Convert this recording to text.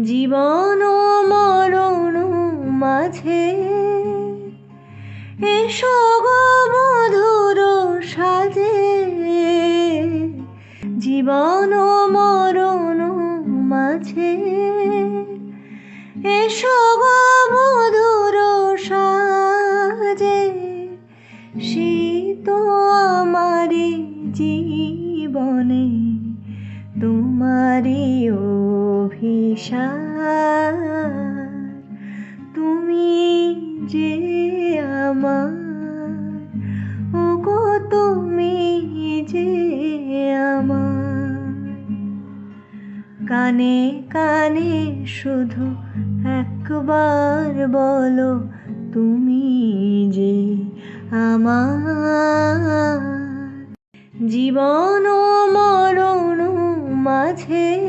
জীবন ও মরণ মাঝে এসো গো মধুর সাজে। জীবন ও মরণ মাঝে এসো গো মধুর সাজে। শীত আমারি জীবনে তোমারি অভিসার। তুমি যে আমার, ওগো তুমি যে আমার। কানে কানে শুধু একবার বলো, তুমি যে আমার। জীবন ও মরণ মাঝে